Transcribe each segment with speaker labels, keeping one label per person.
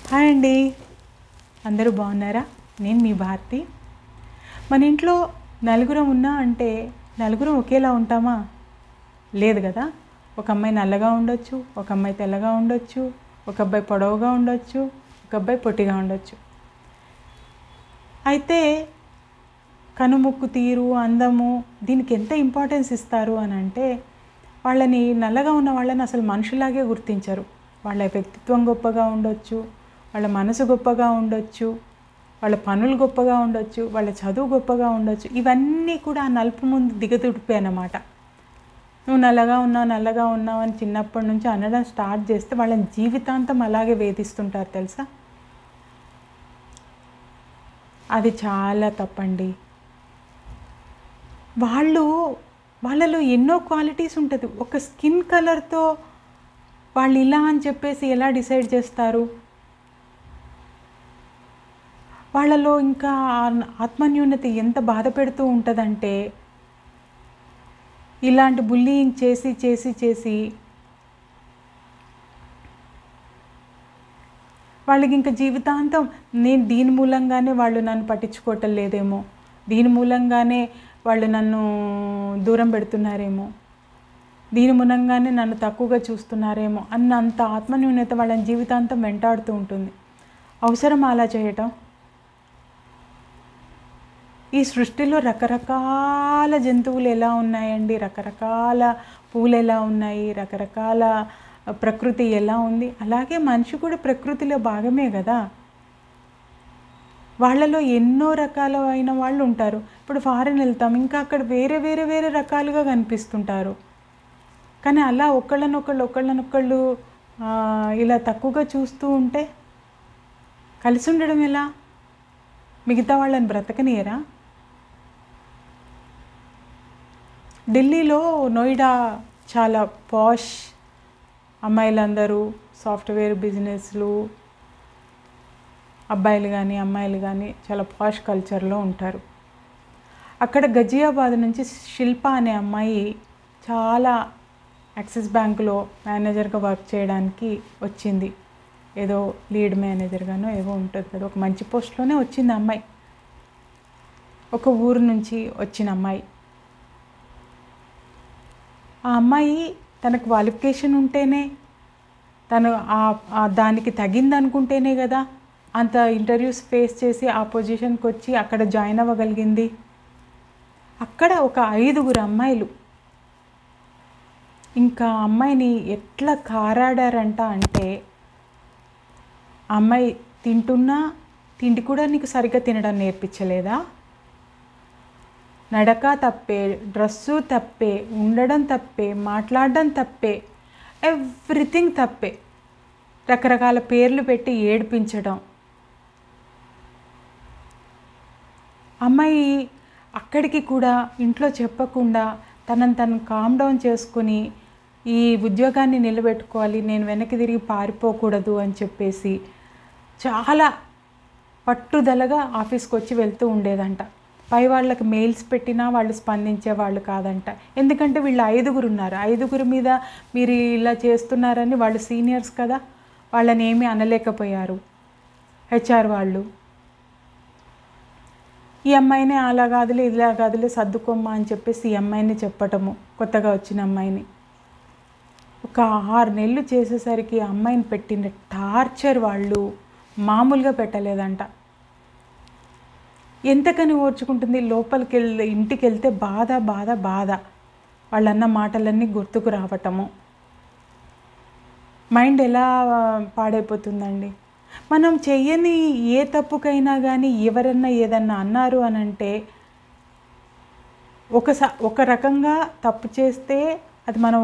Speaker 1: Hi అండి, అందరూ బాగున్నారా? నేను మీ భారతి. మన ఇంట్లో నలుగురం ఉన్నా అంటే నలుగురం ఒకేలా ఉంటామా? లేదు కదా. ఒక అమ్మాయి నల్లగా ఉండొచ్చు, ఒక అమ్మాయి తెల్లగా ఉండొచ్చు, ఒక అబ్బాయి పొడవుగా ఉండొచ్చు, ఒక అబ్బాయి పొట్టిగా ఉండొచ్చు. అయితే కనుముక్కు తీరు, అందము దీనికి ఎంత ఇంపార్టెన్స్ ఇస్తారు అని అంటే, వాళ్ళని నల్లగా ఉన్న వాళ్ళని అసలు మనుషులాగే గుర్తించరు. వాళ్ళ వ్యక్తిత్వం గొప్పగా ఉండొచ్చు, వాళ్ళ మనసు గొప్పగా ఉండొచ్చు, వాళ్ళ పనులు గొప్పగా ఉండొచ్చు, వాళ్ళ చదువు గొప్పగా ఉండొచ్చు. ఇవన్నీ కూడా ఆ నలుపు ముందు దిగదుడిపే అన్నమాట. నువ్వు నల్లగా ఉన్నావు అని చిన్నప్పటి నుంచి అనడం స్టార్ట్ చేస్తే వాళ్ళని జీవితాంతం అలాగే వేధిస్తుంటారు తెలుసా. అది చాలా తప్పండి. వాళ్ళలో ఎన్నో క్వాలిటీస్ ఉంటుంది. ఒక స్కిన్ కలర్తో వాళ్ళు ఇలా అని చెప్పేసి ఎలా డిసైడ్ చేస్తారు? వాళ్ళలో ఇంకా ఆత్మన్యూనత ఎంత బాధ పెడుతూ ఉంటుందంటే, ఇలాంటి బుల్లీయింగ్ చేసి చేసి చేసి వాళ్ళకి ఇంకా జీవితాంతం నేను దీని మూలంగానే వాళ్ళు నన్ను పట్టించుకోవటం లేదేమో, దీని మూలంగానే వాళ్ళు నన్ను దూరం పెడుతున్నారేమో, దీని మూలంగానే నన్ను తక్కువగా చూస్తున్నారేమో అన్నంత ఆత్మన్యూనత వాళ్ళని జీవితాంతం వెంటాడుతూ ఉంటుంది. అవసరమా అలా చేయటం? ఈ సృష్టిలో రకరకాల జంతువులు ఎలా ఉన్నాయండి, రకరకాల పూలు ఎలా ఉన్నాయి, రకరకాల ప్రకృతి ఎలా ఉంది. అలాగే మనిషి కూడా ప్రకృతిలో భాగమే కదా. వాళ్ళలో ఎన్నో రకాలైన వాళ్ళు ఉంటారు. ఇప్పుడు ఫారెన్ వెళ్తాం, ఇంకా అక్కడ వేరే వేరే వేరే రకాలుగా కనిపిస్తుంటారు. కానీ అలా ఒకళ్ళనొకళ్ళు ఇలా తక్కువగా చూస్తూ ఉంటే కలిసి ఉండడం ఎలా? మిగతా వాళ్ళని బ్రతకనియరా? ఢిల్లీలో నోయిడా చాలా పాష్ అమ్మాయిలందరూ సాఫ్ట్వేర్ బిజినెస్లు, అబ్బాయిలు కానీ అమ్మాయిలు కానీ చాలా పాష్ కల్చర్లో ఉంటారు. అక్కడ గజియాబాద్ నుంచి శిల్ప అనే అమ్మాయి చాలా యాక్సిస్ బ్యాంకులో మేనేజర్గా వర్క్ చేయడానికి వచ్చింది. ఏదో లీడ్ మేనేజర్గానో ఏవో ఉంటుంది కదా, ఒక మంచి పోస్ట్లోనే వచ్చింది అమ్మాయి. ఒక ఊరు నుంచి వచ్చిన అమ్మాయి. ఆ అమ్మాయి తన క్వాలిఫికేషన్ ఉంటేనే, తను దానికి తగింది అనుకుంటేనే కదా అంత ఇంటర్వ్యూస్ ఫేస్ చేసి ఆ పొజిషన్కి వచ్చి అక్కడ జాయిన్ అవ్వగలిగింది. అక్కడ ఒక 5 అమ్మాయిలు ఇంకా అమ్మాయిని ఎట్లా కారాడారంట అంటే, అమ్మాయి తింటున్నా తిండి కూడా నీకు సరిగ్గా తినడం నేర్పించలేదా? నడక తప్పే, డ్రెస్సు తప్పే, ఉండడం తప్పే, మాట్లాడడం తప్పే, ఎవ్రీథింగ్ తప్పే. రకరకాల పేర్లు పెట్టి ఏడిపించడం. అమ్మాయి అక్కడికి కూడా ఇంట్లో చెప్పకుండా తనను తను కామ్ డౌన్ చేసుకుని ఈ ఉద్యోగాన్ని నిలబెట్టుకోవాలి, నేను వెనక్కి తిరిగి పారిపోకూడదు అని చెప్పేసి చాలా పట్టుదలగా ఆఫీస్కి వచ్చి వెళ్తూ ఉండేదంట. పై వాళ్ళకి మెయిల్స్ పెట్టినా వాళ్ళు స్పందించే వాళ్ళు కాదంట. ఎందుకంటే వీళ్ళు 5 ఉన్నారు. 5 మీద మీరు ఇలా చేస్తున్నారని వాళ్ళు సీనియర్స్ కదా, వాళ్ళని ఏమీ అనలేకపోయారు హెచ్ఆర్ వాళ్ళు. ఈ అమ్మాయిని అలా కాదులే ఇలా కాదులే సర్దుకోమ్మా అని చెప్పేసి ఈ అమ్మాయిని చెప్పటము, కొత్తగా వచ్చిన అమ్మాయిని. ఒక 6 నెలలు చేసేసరికి అమ్మాయిని పెట్టిన టార్చర్ వాళ్ళు మామూలుగా పెట్టలేదంట. ఎంతకని ఓర్చుకుంటుంది? ఇంటికి వెళ్తే బాధ బాధ బాధ. వాళ్ళన్న మాటలన్నీ గుర్తుకు రావటము. మైండ్ ఎలా పాడైపోతుందండి. మనం చెయ్యని ఏ తప్పుకైనా కానీ ఎవరన్నా ఏదన్నా అన్నారు అని అంటే, ఒక రకంగా తప్పు చేస్తే అది మనం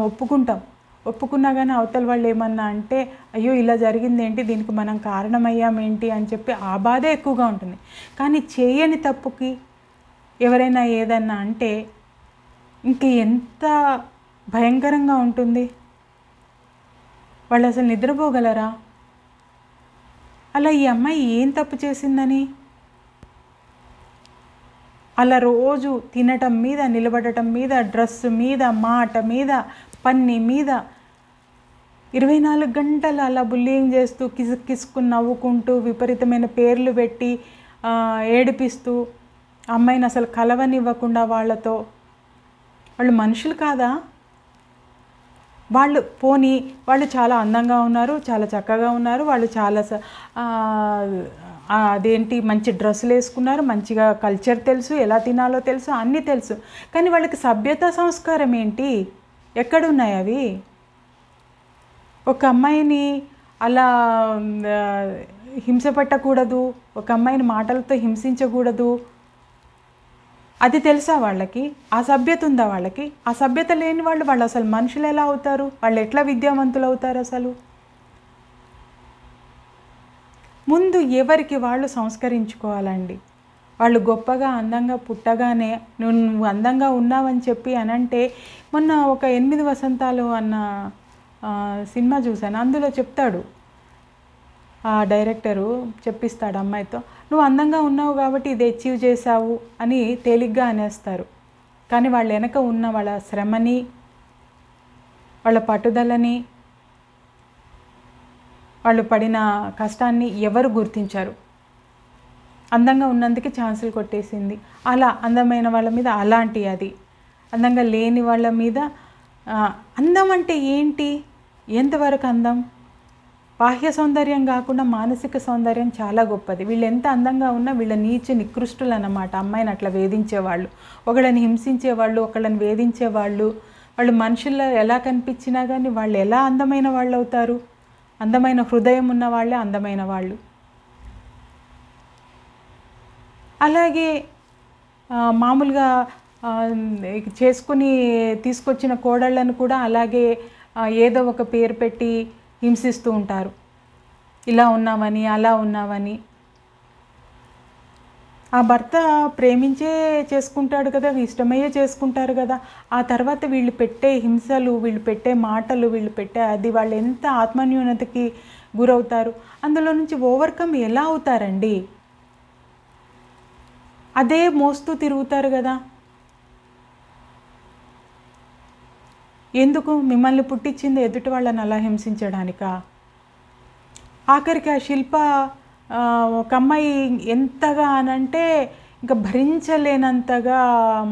Speaker 1: ఒప్పుకున్నా కానీ అవతల వాళ్ళు ఏమన్నా అంటే, అయ్యో ఇలా జరిగింది ఏంటి, దీనికి మనం కారణమయ్యామేంటి అని చెప్పి ఆ బాధ ఎక్కువగా ఉంటుంది. కానీ చేయని తప్పుకి ఎవరైనా ఏదన్నా అంటే ఇంక ఎంత భయంకరంగా ఉంటుంది. వాళ్ళు అసలు నిద్రపోగలరా? అలా ఈ అమ్మాయి ఏం తప్పు చేసిందని అలా రోజు తినటం మీద, నిలబడటం మీద, డ్రెస్ మీద, మాట మీద, పని మీద 24 గంటలు అలా బుల్లింగ్ చేస్తూ కిసుక్కుని నవ్వుకుంటూ విపరీతమైన పేర్లు పెట్టి ఏడిపిస్తూ అమ్మాయిని అసలు కలవనివ్వకుండా వాళ్ళతో. వాళ్ళు మనుషులు కాదా? వాళ్ళు పోనీ వాళ్ళు చాలా అందంగా ఉన్నారు, చాలా చక్కగా ఉన్నారు, వాళ్ళు చాలా అదేంటి మంచి డ్రెస్సులు వేసుకున్నారు, మంచిగా కల్చర్ తెలుసు, ఎలా తినాలో తెలుసు, అన్నీ తెలుసు. కానీ వాళ్ళకి సభ్యత సంస్కారం ఏంటి? ఎక్కడున్నాయి అవి? ఒక అమ్మాయిని అలా హింస పెట్టకూడదు, ఒక అమ్మాయిని మాటలతో హింసించకూడదు, అది తెలుసా వాళ్ళకి? ఆ సభ్యత ఉందా వాళ్ళకి? ఆ సభ్యత లేని వాళ్ళు అసలు మనుషులు ఎలా అవుతారు? వాళ్ళు ఎట్లా విద్యావంతులు అవుతారు? అసలు ముందు ఎవరికి వాళ్ళు సంస్కరించుకోవాలండి. వాళ్ళు గొప్పగా అందంగా పుట్టగానే నువ్వు అందంగా ఉన్నావని చెప్పి అనంటే, మొన్న ఒక 8 వసంతాలు అన్న సినిమా చూశాను. అందులో చెప్తాడు ఆ డైరెక్టరు, చెప్పిస్తాడు అమ్మాయితో, నువ్వు అందంగా ఉన్నావు కాబట్టి ఇది అచీవ్ చేసావు అని తేలిగ్గా అనేస్తారు. కానీ వాళ్ళ వెనక ఉన్న వాళ్ళ శ్రమని, వాళ్ళ పట్టుదలని, వాళ్ళు పడిన కష్టాన్ని ఎవరు గుర్తించారు. అందంగా ఉన్నందుకు ఛాన్సులు కొట్టేసింది. అలా అందమైన వాళ్ళ మీద అలాంటి అది, అందంగా లేని వాళ్ళ మీద అందం అంటే ఏంటి? ఎంతవరకు అందం? బాహ్య సౌందర్యం కాకుండా మానసిక సౌందర్యం చాలా గొప్పది. వీళ్ళు ఎంత అందంగా ఉన్నా వీళ్ళ నీచ నికృష్టులు అన్నమాట. అమ్మాయిని అట్లా వేధించేవాళ్ళు, ఒకళ్ళని హింసించేవాళ్ళు, ఒకళ్ళని వేధించేవాళ్ళు. వాళ్ళు మనుషుల్లో ఎలా కనిపించినా కానీ వాళ్ళు ఎలా అందమైన వాళ్ళు అవుతారు? అందమైన హృదయం ఉన్న వాళ్ళే అందమైన వాళ్ళు. అలాగే మామూలుగా చేసుకుని తీసుకొచ్చిన కోడళ్ళను కూడా అలాగే ఏదో ఒక పేరు పెట్టి హింసిస్తూ ఉంటారు. ఇలా ఉన్నామని, అలా ఉన్నామని. ఆ భర్త ప్రేమించే చేసుకుంటాడు కదా, ఇష్టమయ్యే చేసుకుంటారు కదా. ఆ తర్వాత వీళ్ళు పెట్టే హింసలు, వీళ్ళు పెట్టే మాటలు, వీళ్ళు పెట్టే అది, వాళ్ళు ఎంత ఆత్మన్యూనతకి గురవుతారు. అందులో నుంచి ఓవర్కమ్ ఎలా అవుతారండి? అదే మోస్తూ తిరుగుతారు కదా. ఎందుకు? మిమ్మల్ని పుట్టించింది ఎదుటి వాళ్ళని అలా హింసించడానికా? ఆఖరికి ఆ శిల్ప ఒక అమ్మాయి ఎంతగా అనంటే ఇంకా భరించలేనంతగా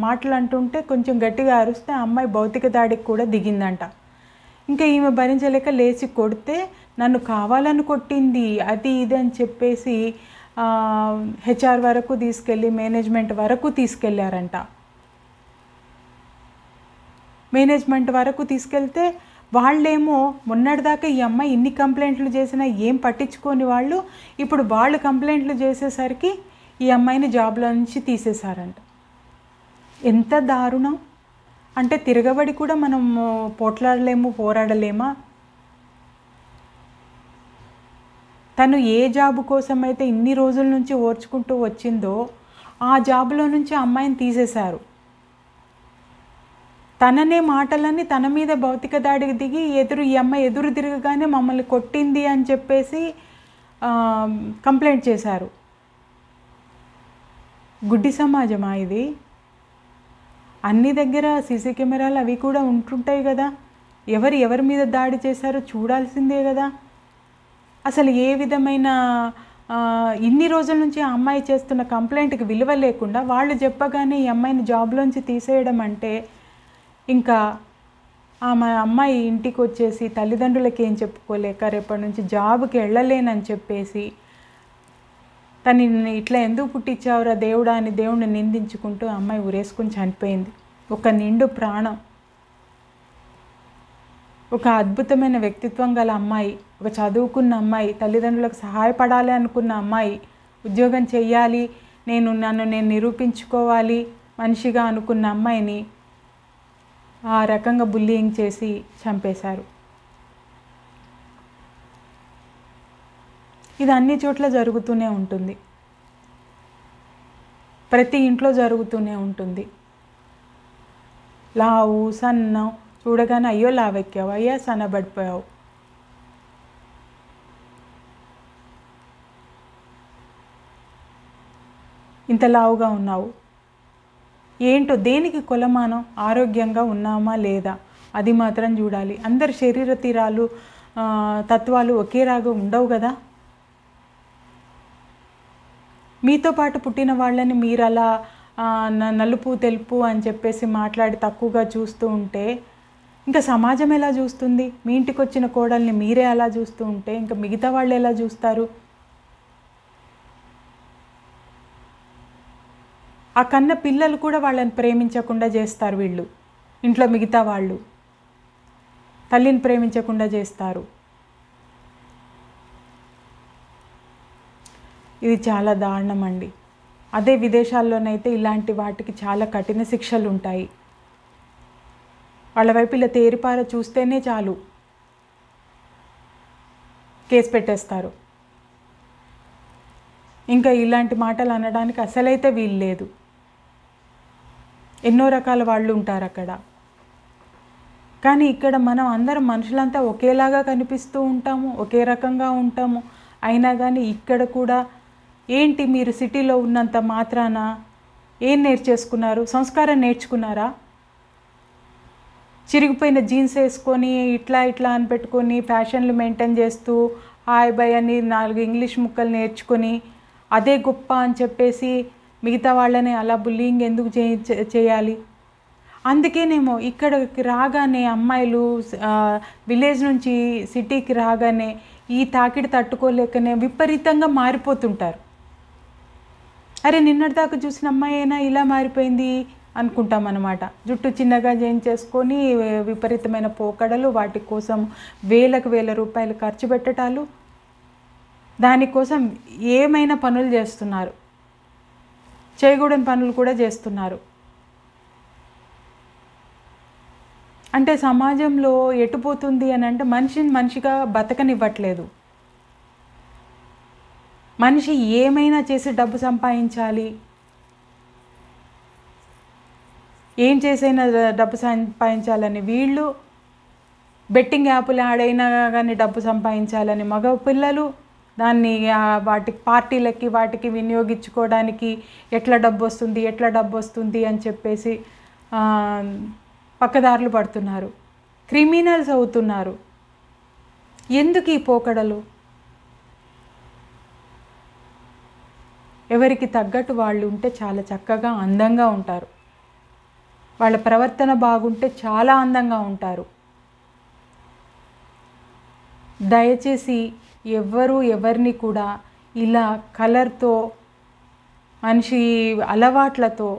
Speaker 1: మాటలు అంటుంటే కొంచెం గట్టిగా అరిస్తే ఆ అమ్మాయి భౌతిక దాడికి కూడా దిగిందంట. ఇంకా ఈమె భరించలేక లేచి కొడితే నన్ను కావాలని కొట్టింది అది ఇది అని చెప్పేసి హెచ్ఆర్ వరకు తీసుకెళ్ళి మేనేజ్మెంట్ వరకు తీసుకెళ్ళారంట. మేనేజ్మెంట్ వరకు తీసుకెళ్తే వాళ్ళేమో మొన్నటిదాకా ఈ అమ్మాయి ఇన్ని కంప్లైంట్లు చేసినా ఏం పట్టించుకోని వాళ్ళు ఇప్పుడు వాళ్ళు కంప్లైంట్లు చేసేసరికి ఈ అమ్మాయిని జాబ్లో నుంచి తీసేశారంట. ఎంత దారుణం! అంటే తిరగబడి కూడా మనం పోట్లాడలేము, పోరాడలేమా? తను ఏ జాబు కోసమైతే ఇన్ని రోజుల నుంచి ఓర్చుకుంటూ వచ్చిందో ఆ జాబులో నుంచి అమ్మాయిని తీసేశారు. తననే మాటలని తన మీద భౌతిక దాడికి దిగి ఈ అమ్మాయి ఎదురు తిరగగానే మమ్మల్ని కొట్టింది అని చెప్పేసి కంప్లైంట్ చేశారు. గుడ్డి సమాజమా ఇది? అన్ని దగ్గర సీసీ కెమెరాలు అవి కూడా ఉంటుంటాయి కదా. ఎవరి మీద దాడి చేశారో చూడాల్సిందే కదా. అసలు ఏ విధమైన ఇన్ని రోజుల నుంచి ఆ అమ్మాయి చేస్తున్న కంప్లైంట్కి విలువ లేకుండా వాళ్ళు చెప్పగానే ఈ అమ్మాయిని జాబ్లోంచి తీసేయడం అంటే, ఇంకా అమ్మాయి ఇంటికి వచ్చేసి తల్లిదండ్రులకి ఏం చెప్పుకోలేక రేపటి నుంచి జాబ్కి వెళ్ళలేనని చెప్పేసి తనని ఇట్లా ఎందుకు పుట్టించావురా దేవుడా అని దేవుడిని నిందించుకుంటూ అమ్మాయి ఉరేసుకుని చనిపోయింది. ఒక నిండు ప్రాణం, ఒక అద్భుతమైన వ్యక్తిత్వం గల అమ్మాయి, ఒక చదువుకున్న అమ్మాయి, తల్లిదండ్రులకు సహాయపడాలి అనుకున్న అమ్మాయి, ఉద్యోగం చెయ్యాలి, నన్ను నేను నిరూపించుకోవాలి మనిషిగా అనుకున్న అమ్మాయిని ఆ రకంగా బుల్లింగ్ చేసి చంపేశారు. ఇది అన్ని చోట్ల జరుగుతూనే ఉంటుంది, ప్రతి ఇంట్లో జరుగుతూనే ఉంటుంది. లావు సన్నం చూడగానే అయ్యో లావెక్కావు, అయ్యా సన్నబడిపోయావు. ఇంత లావుగా ఉన్నావు, ఏంటో దేనికి కొలమానం? ఆరోగ్యంగా ఉన్నామా లేదా అది మాత్రం చూడాలి. అందరు శరీర తీరాలు తత్వాలు ఒకేలాగా ఉండవు కదా. మీతో పాటు పుట్టిన వాళ్ళని మీరు అలా నలుపు తెలుపు అని చెప్పేసి మాట్లాడి తక్కువగా చూస్తూ ఉంటే ఇంకా సమాజం ఎలా చూస్తుంది? మీ ఇంటికి వచ్చిన కోడల్ని మీరే అలా చూస్తూ ఉంటే ఇంకా మిగతా వాళ్ళు ఎలా చూస్తారు? ఆ కన్న పిల్లలు కూడా వాళ్ళని ప్రేమించకుండా చేస్తారు వీళ్ళు. ఇంట్లో మిగతా వాళ్ళు తల్లిని ప్రేమించకుండా చేస్తారు. ఇది చాలా దారుణం అండి. అదే విదేశాల్లోనైతే ఇలాంటి వాటికి చాలా కఠిన శిక్షలు ఉంటాయి. వాళ్ళ వైపు ఇలా తేరిపార చూస్తేనే చాలు కేసు పెట్టేస్తారు. ఇంకా ఇలాంటి మాటలు అనడానికి అసలైతే వీలు లేదు. ఎన్నో రకాల వాళ్ళు ఉంటారు అక్కడ. కానీ ఇక్కడ మనం అందరం మనుషులంతా ఒకేలాగా కనిపిస్తూ ఉంటాము, ఒకే రకంగా ఉంటాము. అయినా కానీ ఇక్కడ కూడా ఏంటి మీరు సిటీలో ఉన్నంత మాత్రాన ఏం నేర్చేసుకున్నారు? సంస్కారం నేర్చుకున్నారా? చిరిగిపోయిన జీన్స్ వేసుకొని ఇట్లా అని పెట్టుకొని ఫ్యాషన్లు మెయింటైన్ చేస్తూ హాయ్ బై అని 4 ఇంగ్లీష్ ముక్కలు నేర్చుకొని అదే గొప్ప అని చెప్పేసి మిగతా వాళ్ళని అలా బుల్లింగ్ ఎందుకు చేయాలి? అందుకేనేమో ఇక్కడికి రాగానే అమ్మాయిలు విలేజ్ నుంచి సిటీకి రాగానే ఈ తాకిడి తట్టుకోలేకనే విపరీతంగా మారిపోతుంటారు. అరే నిన్నటిదాకా చూసిన అమ్మాయి అయినా ఇలా మారిపోయింది అనుకుంటాం అన్నమాట. జుట్టు చిన్నగా చేయించేసుకొని విపరీతమైన పోకడలు, వాటి కోసం వేల రూపాయలు ఖర్చు పెట్టటాలు, దానికోసం ఏమైనా పనులు చేస్తున్నారు, చేయకూడని పనులు కూడా చేస్తున్నారు. అంటే సమాజంలో ఎటుపోతుంది అని అంటే మనిషిని మనిషిగా బతకనివ్వట్లేదు. మనిషి ఏమైనా చేసి డబ్బు సంపాదించాలి, ఏం చేసైనా డబ్బు సంపాదించాలని వీళ్ళు, బెట్టింగ్ యాప్లు ఆడైనా కానీ డబ్బు సంపాదించాలని మగ పిల్లలు, దాన్ని వాటి పార్టీలకి వాటికి వినియోగించుకోవడానికి ఎట్లా డబ్బు వస్తుంది అని చెప్పేసి పక్కదారులు పడుతున్నారు, క్రిమినల్స్ అవుతున్నారు. ఎందుకు ఈ పోకడలు? ఎవరికి తగ్గట్టు వాళ్ళు ఉంటే చాలా చక్కగా అందంగా ఉంటారు. వాళ్ళ ప్రవర్తన బాగుంటే చాలా అందంగా ఉంటారు. దయచేసి ఎవరిని కూడా ఇలా కలర్తో, మనిషి అలవాట్లతో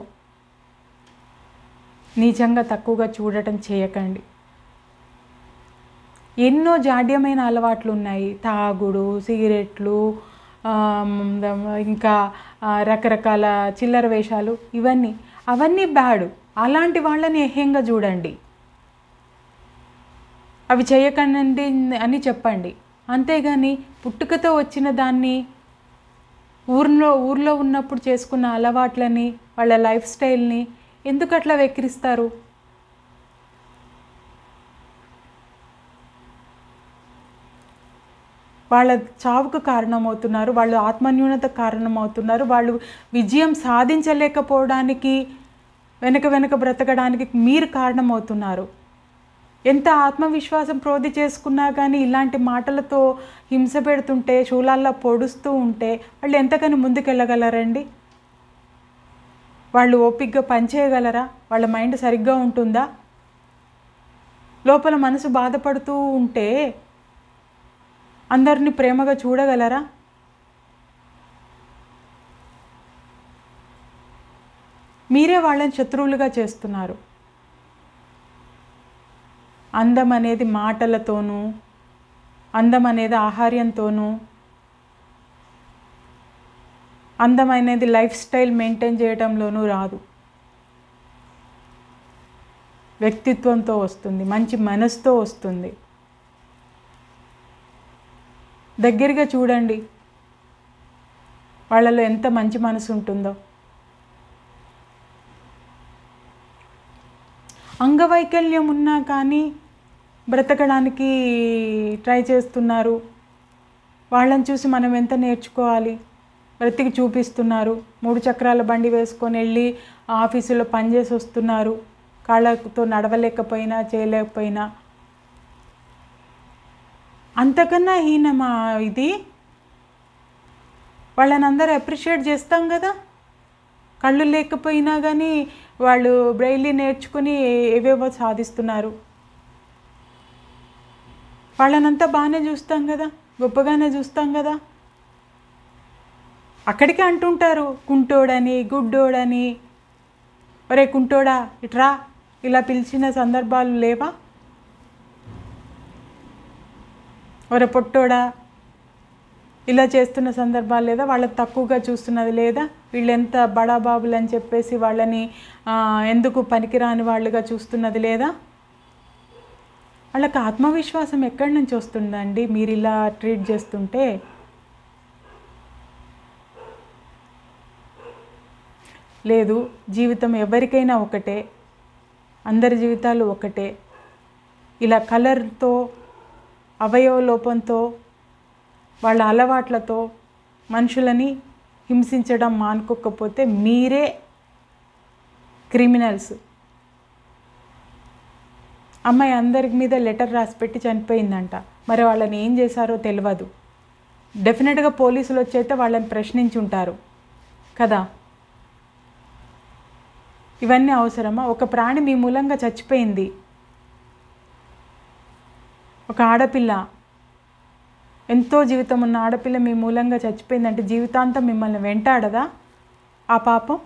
Speaker 1: నిజంగా తక్కువగా చూడటం చేయకండి. ఎన్నో జాడ్యమైన అలవాట్లు ఉన్నాయి. తాగుడు, సిగరెట్లు, ఇంకా రకరకాల చిల్లర వేషాలు, అవన్నీ బ్యాడ్. అలాంటి వాళ్ళని ఏహ్యంగా చూడండి, అవి చేయకండి అని చెప్పండి. అంతేగాని పుట్టుకతో వచ్చిన దాన్ని, ఊర్లో ఉన్నప్పుడు చేసుకున్న అలవాట్లని, వాళ్ళ లైఫ్ స్టైల్ని ఎందుకు అట్లా వెక్కిరిస్తారు? వాళ్ళ చావుకు కారణమవుతున్నారు, వాళ్ళు ఆత్మన్యూనతకు కారణమవుతున్నారు, వాళ్ళు విజయం సాధించలేకపోవడానికి వెనక బ్రతకడానికి మీరు కారణమవుతున్నారు. ఎంత ఆత్మవిశ్వాసం ప్రోధి చేసుకున్నా కానీ ఇలాంటి మాటలతో హింస పెడుతుంటే, శూలాల్లో పొడుస్తూ ఉంటే వాళ్ళు ఎంతకని ముందుకెళ్ళగలరండి? వాళ్ళు ఓపికగా పనిచేయగలరా? వాళ్ళ మైండ్ సరిగ్గా ఉంటుందా? లోపల మనసు బాధపడుతూ ఉంటే అందరినీ ప్రేమగా చూడగలరా? మీరే వాళ్ళని శత్రువులుగా చేస్తున్నారు. అందం అనేది మాటలతోనూ, అందం అనేది ఆహార్యంతోనూ, అందమైనది లైఫ్ స్టైల్ మెయింటైన్ చేయడంలోనూ రాదు. వ్యక్తిత్వంతో వస్తుంది, మంచి మనసుతో వస్తుంది. దగ్గరగా చూడండి వాళ్ళలో ఎంత మంచి మనసు ఉంటుందో. అంగవైకల్యం ఉన్నా కానీ బ్రతకడానికి ట్రై చేస్తున్నారు. వాళ్ళని చూసి మనం ఎంత నేర్చుకోవాలి? బ్రతికి చూపిస్తున్నారు. 3 చక్రాల బండి వేసుకొని వెళ్ళి ఆఫీసులో పనిచేసి వస్తున్నారు. కాళ్ళతో నడవలేకపోయినా చేయలేకపోయినా అంతకన్నా హీనమా ఇది? వాళ్ళని అందరూ అప్రిషియేట్ చేస్తాం కదా. కళ్ళు లేకపోయినా కానీ వాళ్ళు బ్రెయిలీ నేర్చుకుని ఏవేవో సాధిస్తున్నారు. వాళ్ళనంతా బాగానే చూస్తాం కదా, గొప్పగానే చూస్తాం కదా. అక్కడికే అంటుంటారు కుంటోడని, గుడ్డోడని. ఒరే కుంటోడా ఇట్రా, ఇలా పిలిచిన సందర్భాలు లేవా? ఒరే పొట్టోడా ఇలా చేస్తున్న సందర్భాలు లేదా? వాళ్ళకి తక్కువగా చూస్తున్నది లేదా? వీళ్ళు ఎంత బడాబాబులు అని చెప్పేసి వాళ్ళని ఎందుకు పనికిరాని వాళ్ళుగా చూస్తున్నది లేదా? వాళ్ళకి ఆత్మవిశ్వాసం ఎక్కడి నుంచి వస్తుందండి మీరు ఇలా ట్రీట్ చేస్తుంటే? లేదు, జీవితం ఎవరికైనా ఒకటే, అందరి జీవితాలు ఒకటే. ఇలా కలర్తో, అవయవ లోపంతో, వాళ్ళ అలవాట్లతో మనుషులని హింసించడం మానుకోకపోతే మీరే క్రిమినల్స్. అమ్మాయి అందరి మీద లెటర్ రాసి పెట్టి చనిపోయిందంట. మరి వాళ్ళని ఏం చేశారో తెలియదు. డెఫినెట్గా పోలీసులు వచ్చైతే వాళ్ళని ప్రశ్నించి ఉంటారు కదా. ఇవన్నీ అవసరమా? ఒక ప్రాణి మీ మూలంగా చచ్చిపోయింది. ఒక ఆడపిల్ల, ఎంతో జీవితం ఉన్న ఆడపిల్ల మీ మూలంగా చచ్చిపోయిందంటే జీవితాంతం మిమ్మల్ని వెంటాడదా ఆ పాపం?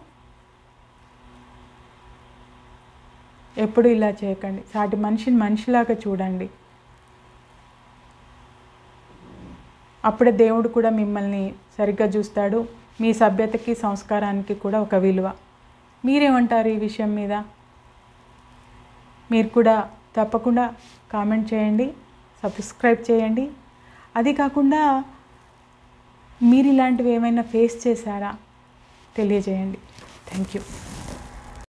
Speaker 1: ఎప్పుడు ఇలా చేయకండి. సాటి మనిషిని మనిషిలాగా చూడండి. అప్పుడే దేవుడు కూడా మిమ్మల్ని సరిగ్గా చూస్తాడు. మీ సభ్యతకి, సంస్కారానికి కూడా ఒక విలువ. మీరేమంటారు ఈ విషయం మీద? మీరు కూడా తప్పకుండా కామెంట్ చేయండి, సబ్స్క్రైబ్ చేయండి. అది కాకుండా మీరు ఇలాంటివి ఏమైనా ఫేస్ చేశారా తెలియజేయండి. Thank you.